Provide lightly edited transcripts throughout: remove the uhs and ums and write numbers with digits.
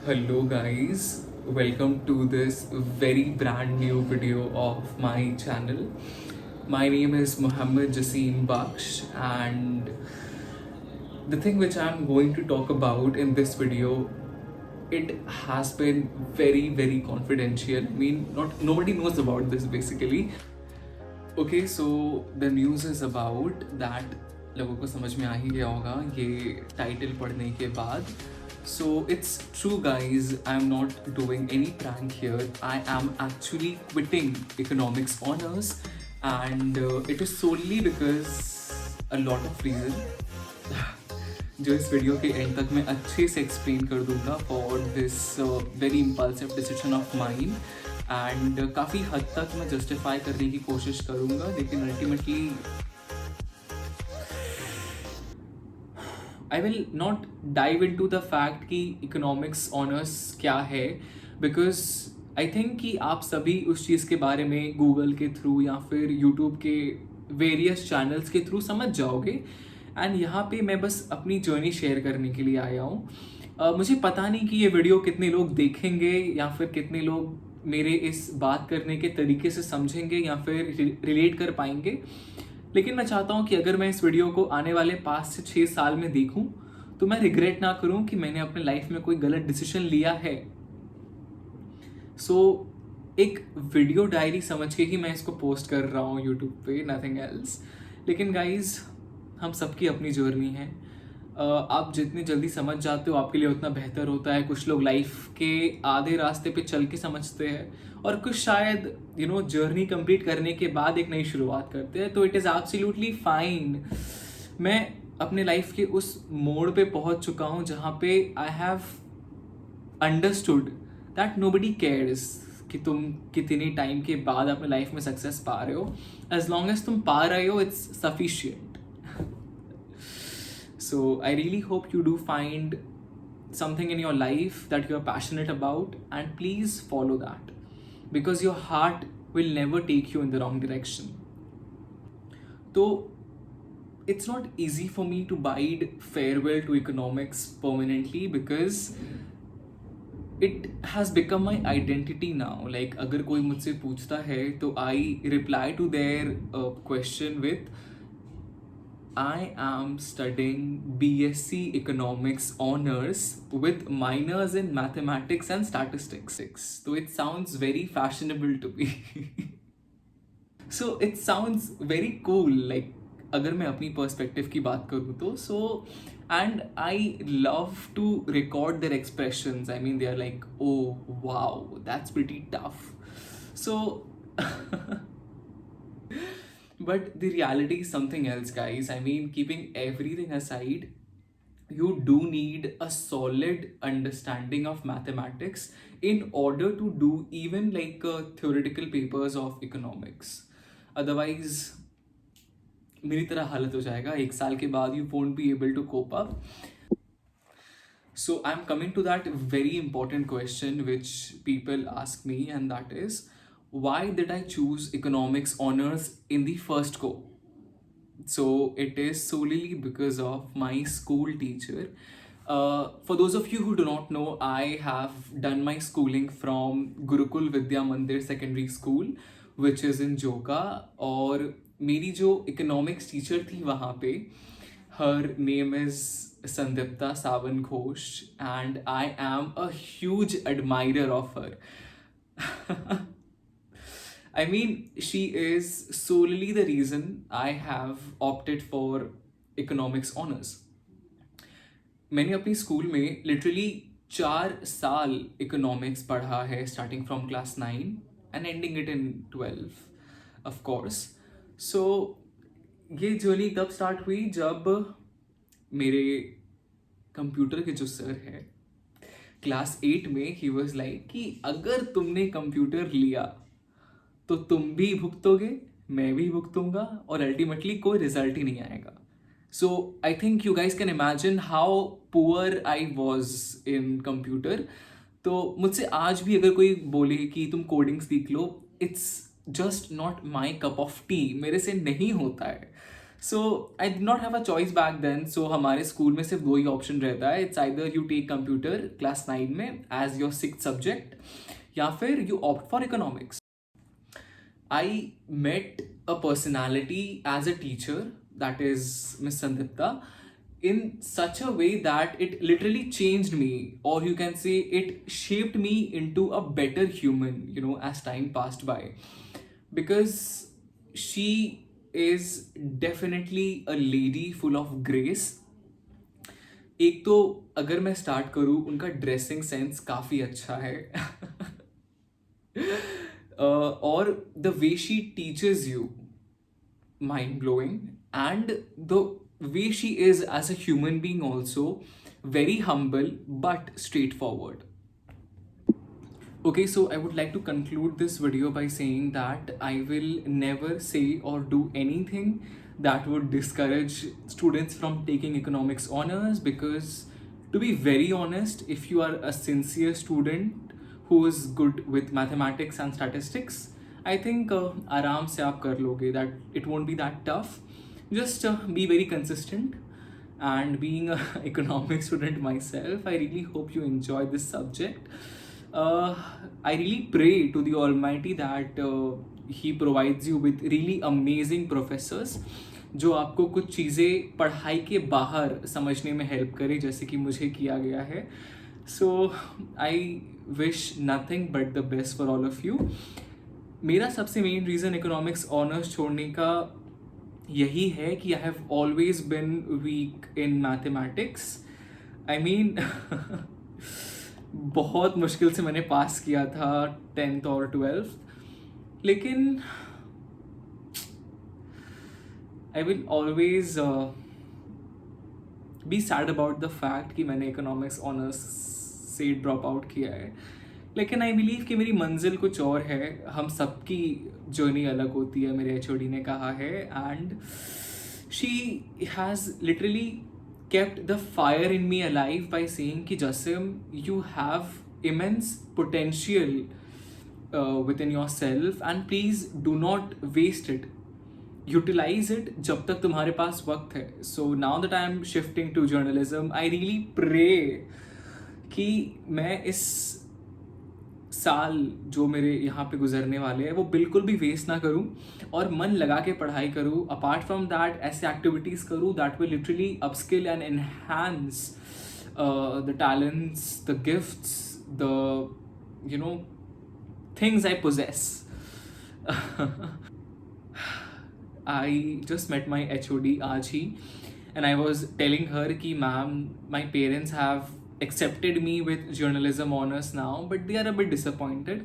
Hello guys, welcome to this very brand new video of my channel. My name is Muhammad Jaseen Baksh, and the thing which I'm going to talk about in this video, it has been very confidential. I mean, not nobody knows about this basically. Okay, so the news is about that लोगों को समझ में आ ही गया होगा ये title पढ़ने के बाद. So it's true guys, I'm not doing any prank here. I am actually quitting economics honors and it is solely because a lot of reason जो इस वीडियो के एंड तक मैं अच्छे से एक्सप्लेन कर दूंगा for this very impulsive decision of mind and काफ़ी हद तक मैं जस्टिफाई करने की कोशिश करूंगा, लेकिन ultimately I will not dive into the fact कि इकोनॉमिक्स ऑनर्स क्या है, बिकॉज आई थिंक कि आप सभी उस चीज़ के बारे में गूगल के थ्रू या फिर यूट्यूब के वेरियस चैनल्स के थ्रू समझ जाओगे. एंड यहाँ पे मैं बस अपनी जर्नी शेयर करने के लिए आया हूँ. मुझे पता नहीं कि ये वीडियो कितने लोग देखेंगे या फिर कितने लोग मेरे इस बात करने के तरीके से समझेंगे या फिर रिलेट कर पाएंगे, लेकिन मैं चाहता हूँ कि अगर मैं इस वीडियो को आने वाले 5 से 6 साल में देखूँ तो मैं रिग्रेट ना करूँ कि मैंने अपने लाइफ में कोई गलत डिसीजन लिया है. सो एक वीडियो डायरी समझ के ही मैं इसको पोस्ट कर रहा हूँ यूट्यूब पे, नथिंग एल्स. लेकिन गाइज, हम सबकी अपनी जर्नी है. आप जितनी जल्दी समझ जाते हो आपके लिए उतना बेहतर होता है. कुछ लोग लाइफ के आधे रास्ते पे चल के समझते हैं और कुछ शायद जर्नी कंप्लीट करने के बाद एक नई शुरुआत करते हैं. तो इट इज़ एब्सोल्युटली फाइन. मैं अपने लाइफ के उस मोड़ पे पहुंच चुका हूं जहां पे I have understood that nobody cares कि तुम कितने टाइम के बाद अपने लाइफ में सक्सेस पा रहे हो. एज लॉन्ग एज तुम पा रहे हो, it's sufficient. So I really hope you do find something in your life that you are passionate about, and please follow that, because your heart will never take you in the wrong direction. So it's not easy for me to bide farewell to economics permanently because it has become my identity now. Like अगर कोई मुझसे पूछता है तो I reply to their question with I am studying BSc Economics Honors with minors in Mathematics and Statistics. So it sounds very fashionable to me. So it sounds very cool. Like अगर मैं अपनी perspective की बात करूँ तो and I love to record their expressions. I mean, they are like, oh wow, that's pretty tough. So but the reality is something else, guys. I mean, keeping everything aside, you do need a solid understanding of mathematics in order to do even like theoretical papers of economics. Otherwise, मेरी तरह हालत हो जाएगा. 1 साल के बाद you won't be able to cope up. So I'm coming to that very important question which people ask me, and that is, why did I choose economics honors in the first go? So it is solely because of my school teacher. For those of you who do not know, I have done my schooling from Gurukul Vidya Mandir Secondary School, which is in Joka. और मेरी जो economics teacher थी वहाँ पे, her name is Sandipta Savan Ghosh, and I am a huge admirer of her. I mean, she is solely the reason I have opted for economics honors. मैंने अपनी school में literally 4 साल economics पढ़ा है, starting from class 9 and ending it in 12 of course. So ये journey तब start हुई जब मेरे कंप्यूटर के जो सर है क्लास 8 में, ही वाज लाइक कि अगर तुमने कंप्यूटर लिया तो तुम भी भुगतोगे, मैं भी भुगतूंगा, और अल्टीमेटली कोई रिजल्ट ही नहीं आएगा. So I think you guys can imagine how poor I was in computer. तो मुझसे आज भी अगर कोई बोले कि तुम कोडिंग सीख लो, it's just not my cup of tea. मेरे से नहीं होता है. So I did not have a choice back then. So हमारे स्कूल में सिर्फ दो ही ऑप्शन रहता है. It's either you take computer class 9 में एज योर 6th सब्जेक्ट, या फिर you opt for economics. I met a personality as a teacher, that is Miss Sandipta, in such a way that it literally changed me, or you can say it shaped me into a better human, as time passed by. Because she is definitely a lady full of grace. एक तो अगर मैं start करूँ, उनका dressing sense काफ़ी अच्छा है. Or the way she teaches you, mind blowing, and the way she is as a human being also, very humble but straightforward. Okay, so I would like to conclude this video by saying that I will never say or do anything that would discourage students from taking economics honors, because to be very honest, if you are a sincere student who is good with mathematics and statistics, I think आराम से आप कर लोगे. That it won't be that tough. Just be very consistent. And being an economics student myself, I really hope you enjoy this subject. I really pray to the Almighty that He provides you with really amazing professors जो आपको कुछ चीज़ें पढ़ाई के बाहर समझने में help करे, जैसे कि मुझे किया गया है. So I wish nothing but the best for all of you. मेरा सबसे मेन रीज़न इकोनॉमिक्स ऑनर्स छोड़ने का यही है कि I have always been weak in mathematics. I mean बहुत मुश्किल से मैंने पास किया था 10th और 12th, लेकिन आई will always be sad about the fact कि मैंने इकोनॉमिक्स ऑनर्स से ड्रॉप आउट किया है. लेकिन आई बिलीव कि मेरी मंजिल कुछ और है. हम सबकी जर्नी अलग होती है, मेरे HOD ने कहा है. And she has literally kept the fire in me alive by saying कि Jasim, you have immense potential within yourself, and please do not waste it. Utilize it जब तक तुम्हारे पास वक्त है. So now that I am shifting to journalism, I really pray कि मैं इस साल जो मेरे यहाँ पे गुजरने वाले हैं वो बिल्कुल भी वेस्ट ना करूँ, और मन लगा के पढ़ाई करूँ. अपार्ट फ्रॉम दैट ऐसे एक्टिविटीज़ करूँ that will literally upskill and enhance the talents, the gifts, the things I poses. I just met my HOD आज ही, and I was telling her कि ma'am, my parents have accepted me with journalism honors now, but they are a bit disappointed.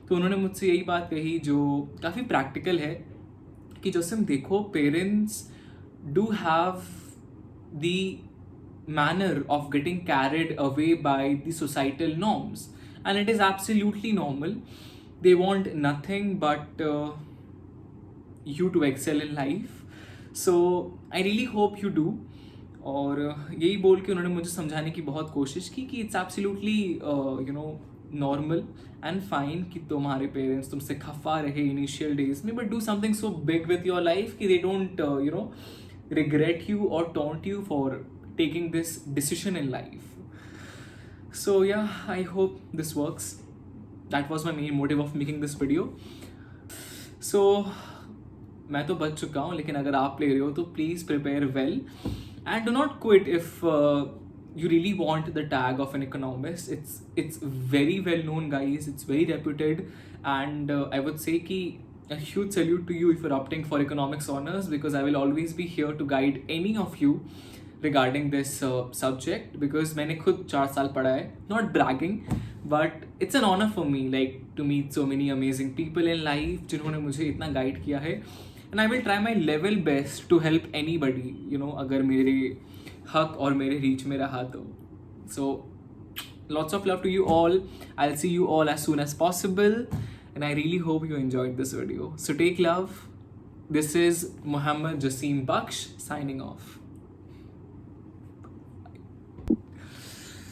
तो उन्होंने मुझसे यही बात कही जो काफ़ी प्रैक्टिकल है कि जोसम देखो, parents do have the manner of getting carried away by the societal norms, and it is absolutely normal. They want nothing but you to excel in life. So I really hope you do. और यही बोल के उन्होंने मुझे समझाने की बहुत कोशिश की कि it's absolutely normal and fine कि तुम्हारे पेरेंट्स तुमसे खफा रहे इनिशियल डेज में, but do something so big with your life कि they don't regret you or taunt you for taking this decision in life. So yeah, I hope this works. That was my main motive of making this video. So मैं तो बच चुका हूँ, लेकिन अगर आप ले रहे हो तो please prepare well and do not quit if you really want the tag of an economist. It's very well known, guys. It's very reputed, and I would say कि a huge salute to you if you're opting for economics honors, because I will always be here to guide any of you regarding this subject, because मैंने खुद 4 साल पढ़ा है. Not bragging, but it's an honor for me, like, to meet so many amazing people in life जिन्होंने मुझे इतना guide किया है. And I will try my level best to help anybody, अगर मेरे हक और मेरे रीच में रहा तो. So lots of love to you all. I'll see you all as soon as possible, and I really hope you enjoyed this video. So take love. This is Muhammad Jasim Baksh signing off.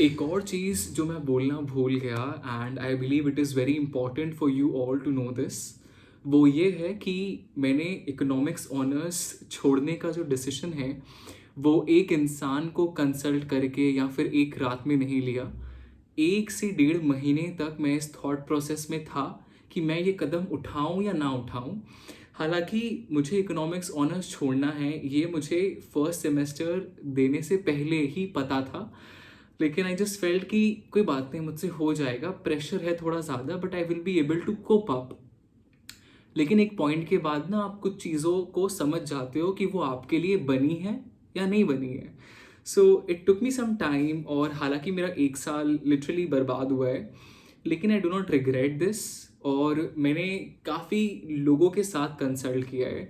एक और चीज़ जो मैं बोलना भूल गया, and I believe it is very important for you all to know this, वो ये है कि मैंने इकोनॉमिक्स ऑनर्स छोड़ने का जो डिसीजन है वो एक इंसान को कंसल्ट करके या फिर एक रात में नहीं लिया। 1 से 1.5 महीने तक मैं इस थॉट प्रोसेस में था कि मैं ये कदम उठाऊं या ना उठाऊं। हालांकि मुझे इकोनॉमिक्स ऑनर्स छोड़ना है ये मुझे फर्स्ट सेमेस्टर देने से पहले ही पता था, लेकिन आई जस्ट फेल्ट कि कोई बात नहीं, मुझसे हो जाएगा, प्रेशर है थोड़ा ज़्यादा but I will be able to cope up. लेकिन एक पॉइंट के बाद ना आप कुछ चीज़ों को समझ जाते हो कि वो आपके लिए बनी है या नहीं बनी है। So it took me some time, और हालांकि मेरा 1 साल लिटरली बर्बाद हुआ है, लेकिन I do not regret this. और मैंने काफ़ी लोगों के साथ कंसल्ट किया है।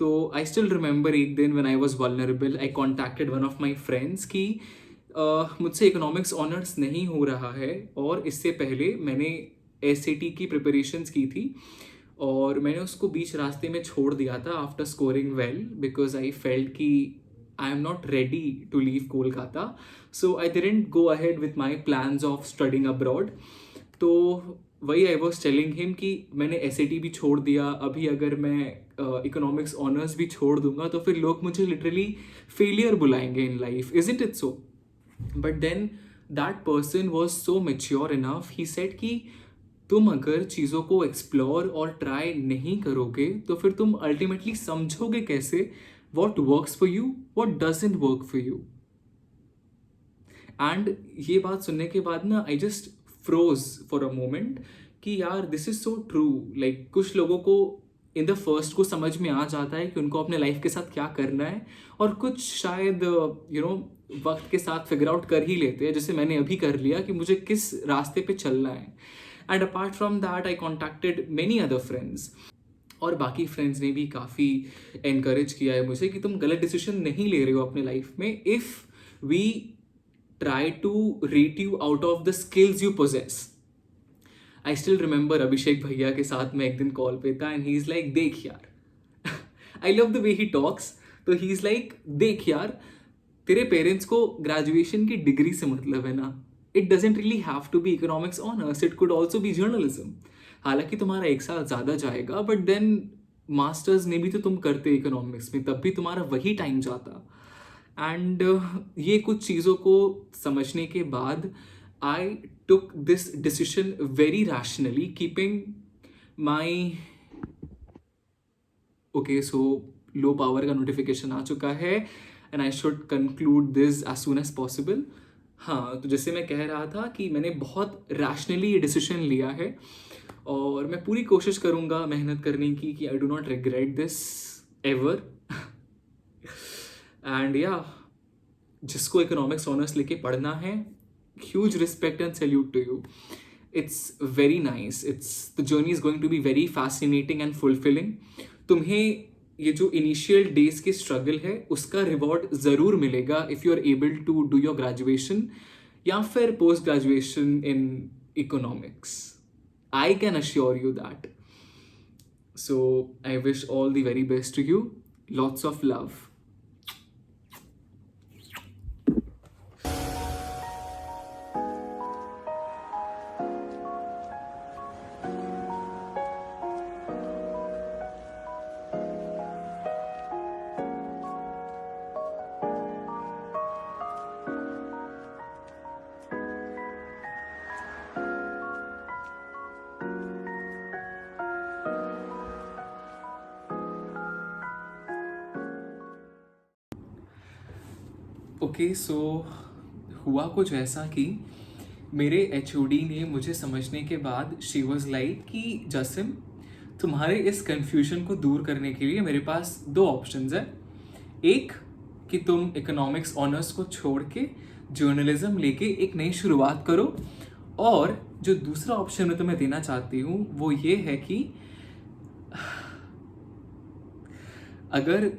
तो आई स्टिल रिमेंबर एक दिन when I was vulnerable I contacted one of my friends कि मुझसे इकोनॉमिक्स ऑनर्स नहीं हो रहा है, और इससे पहले मैंने एसएटी की प्रिपरेशंस की थी और मैंने उसको बीच रास्ते में छोड़ दिया था after scoring well, because I felt कि I am not ready to leave Kolkata. So I didn't go ahead with my plans of studying abroad. तो वही आई वॉज टेलिंग हिम कि मैंने एसएटी भी छोड़ दिया, अभी अगर मैं इकोनॉमिक्स ऑनर्स भी छोड़ दूंगा तो फिर लोग मुझे लिटरली फेलियर बुलाएंगे in life, isn't it so? But then that person was so mature enough, he said कि तुम अगर चीज़ों को एक्सप्लोर और ट्राई नहीं करोगे तो फिर तुम अल्टीमेटली समझोगे कैसे what works for you, what doesn't work for you. And ये बात सुनने के बाद ना I just froze for a moment कि यार this is so true. Like कुछ लोगों को इन द फर्स्ट को समझ में आ जाता है कि उनको अपने लाइफ के साथ क्या करना है, और कुछ शायद वक्त के साथ फिगर आउट कर ही लेते हैं, जैसे मैंने अभी कर लिया कि मुझे किस रास्ते पे चलना है। And apart from that I contacted many other friends, और बाकी फ्रेंड्स ने भी काफ़ी एनकरेज किया है मुझे कि तुम गलत डिसीजन नहीं ले रहे हो अपने लाइफ में, if we try to rate you out of the skills you possess. I still remember Abhishek भैया के साथ मैं एक दिन कॉल पे था एंड ही इज़ लाइक देख यार I love the way he talks. तो ही इज़ लाइक देख यार, तेरे पेरेंट्स को ग्रेजुएशन की डिग्री से मतलब है ना, it doesn't really have to be economics honours, it could also be journalism. हालांकि तुम्हारा 1 साल ज़्यादा जाएगा बट देन मास्टर्स ने भी तो तुम करते इकोनॉमिक्स में, तब भी तुम्हारा वही टाइम जाता। एंड ये कुछ चीज़ों को समझने के बाद I took this decision very rationally, keeping my okay. So low power का नोटिफिकेशन आ चुका है and I should conclude this as soon as possible. हाँ, तो जैसे मैं कह रहा था कि मैंने बहुत रैशनली ये डिसीजन लिया है और मैं पूरी कोशिश करूँगा मेहनत करने की कि I do not regret this ever. And या जिसको इकोनॉमिक्स ऑनर्स लेके पढ़ना है, huge respect and salute to you. It's very nice, it's the journey is going to be very fascinating and fulfilling. तुम्हें ये जो इनिशियल डेज की struggle है उसका रिवॉर्ड ज़रूर मिलेगा if you are able to do your graduation या फिर post graduation in economics. I can assure you that. So I wish all the very best to you, lots of love. Okay, so हुआ कुछ ऐसा कि मेरे HOD ने मुझे समझने के बाद शी वॉज लाइक कि जसिम, तुम्हारे इस कन्फ्यूजन को दूर करने के लिए मेरे पास 2 ऑप्शंस है। एक कि तुम इकोनॉमिक्स ऑनर्स को छोड़ के जर्नलिज्म लेके एक नई शुरुआत करो, और जो दूसरा ऑप्शन मैं तुम्हें देना चाहती हूँ वो ये है कि अगर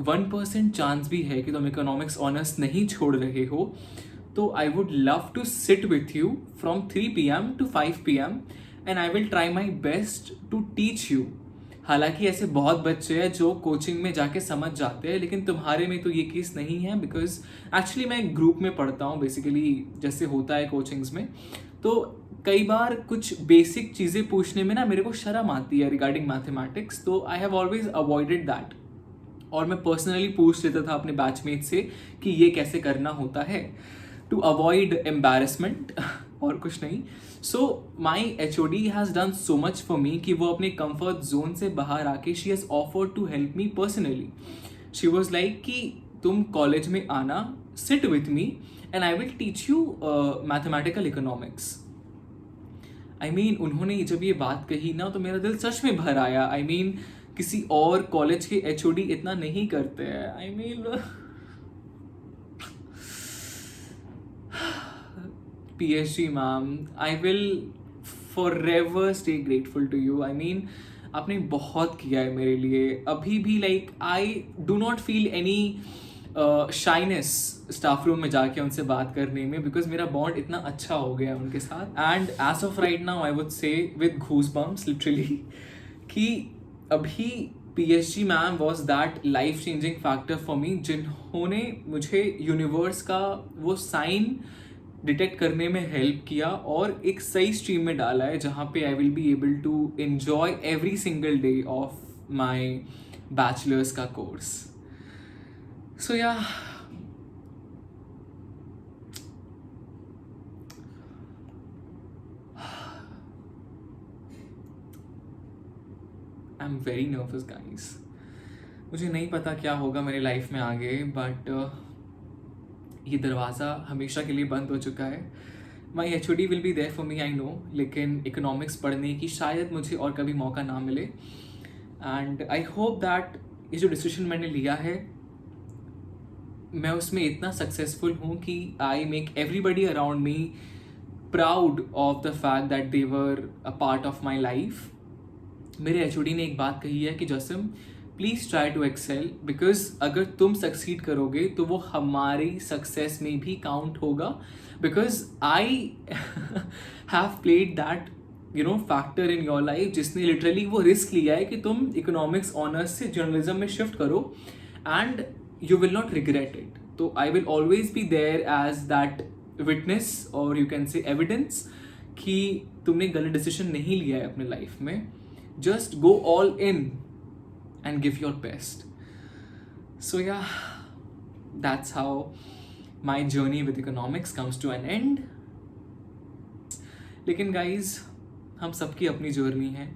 1% चांस भी है कि तुम इकोनॉमिक्स ऑनर्स नहीं छोड़ रहे हो तो I would love to sit with you from 3 PM to 5 PM and I will try my best to teach you. हालांकि ऐसे बहुत बच्चे हैं जो कोचिंग में जाके समझ जाते हैं, लेकिन तुम्हारे में तो ये केस नहीं है, बिकॉज एक्चुअली मैं ग्रुप में पढ़ता हूँ बेसिकली, जैसे होता है कोचिंग्स में। तो कई बार कुछ बेसिक चीज़ें पूछने में ना मेरे को शर्म आती है रिगार्डिंग मैथमेटिक्स, तो आई हैव ऑलवेज अवॉइडेड दैट। और मैं पर्सनली पूछ लेता था अपने बैचमेट से कि ये कैसे करना होता है, टू अवॉइड एम्बैरसमेंट और कुछ नहीं। So my HOD has done so much for me कि वो अपने कंफर्ट जोन से बाहर आके she has offered to help me personally. She was like कि तुम कॉलेज में आना, sit with me and I will teach you mathematical economics. I mean उन्होंने जब ये बात कही ना तो मेरा दिल सच में भर आया। आई मीन किसी और कॉलेज के HOD इतना नहीं करते हैं। I mean PSG ma'am, I will forever stay grateful to you. I mean आपने बहुत किया है मेरे लिए। अभी भी like I do not feel any shyness staff room में जाके उनसे बात करने में, बिकॉज मेरा बॉन्ड इतना अच्छा हो गया है उनके साथ। And as of right now I would say with goosebumps literally कि अभी PSG ma'am was that life changing factor for me, जिन्होंने मुझे यूनिवर्स का वो साइन डिटेक्ट करने में हेल्प किया और एक सही स्ट्रीम में डाला है जहाँ पे I will be able to enjoy every single day of my bachelors का कोर्स। So yeah I am very nervous guys. मुझे नहीं पता क्या होगा मेरी लाइफ में आगे, बट ये दरवाज़ा हमेशा के लिए बंद हो चुका है। My HOD will be there for me, I know, लेकिन इकोनॉमिक्स पढ़ने की शायद मुझे और कभी मौका ना मिले। एंड आई होप दैट ये जो डिसीजन मैंने लिया है मैं उसमें इतना सक्सेसफुल हूँ कि I make everybody around me proud of the fact that they were a part of my life. मेरे HOD ने एक बात कही है कि Jasam please try to excel, because अगर तुम सक्सीड करोगे तो वो हमारी सक्सेस में भी काउंट होगा, because I have played that factor in your life जिसने लिटरली वो रिस्क लिया है कि तुम इकोनॉमिक्स ऑनर्स से जर्नलिज्म में शिफ्ट करो and you will not regret it. तो I will always be there as that witness और यू कैन से एविडेंस कि तुमने गलत डिसीजन नहीं लिया है अपने लाइफ में। Just go all in and give your best. So yeah, that's how my journey with economics comes to an end. लेकिन guys, हम सबकी अपनी जर्नी है।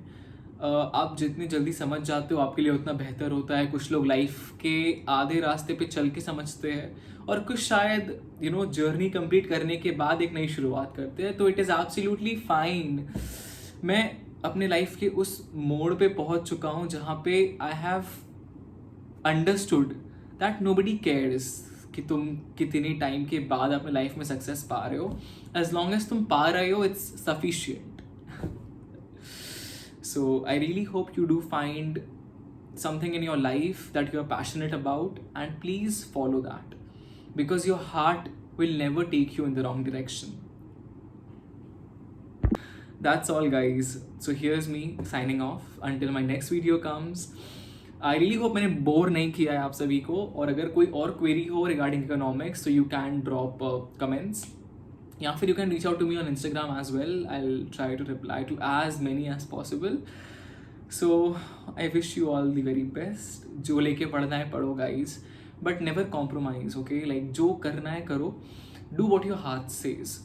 आप जितनी जल्दी समझ जाते हो आपके लिए उतना बेहतर होता है। कुछ लोग लाइफ के आधे रास्ते पे चल के समझते हैं और कुछ शायद जर्नी कंप्लीट करने के बाद एक नई शुरुआत करते हैं। तो इट इज़ एब्सोल्युटली फाइन। मैं अपने लाइफ के उस मोड़ पे पहुंच चुका हूं जहां पे I have understood that nobody cares कि तुम कितनी टाइम के बाद अपने लाइफ में सक्सेस पा रहे हो। एज लॉन्ग एज तुम पा रहे हो it's sufficient. So I really hope you do find something in your life that you are passionate about and please follow that, because your heart will never take you in the wrong direction. That's all guys. So here's me signing off until my next video comes. I really hope मैंने bore नहीं किया है आप सभी को, और अगर कोई और क्वेरी हो रिगार्डिंग इकोनॉमिक्स तो यू कैन ड्रॉप कमेंट्स या फिर you can reach out to me on Instagram as well. I'll try to reply to as many as possible. So I wish you all the very best. जो लेके पढ़ना है पढ़ो guys, but never compromise, okay? Like जो करना है करो, do what your heart says.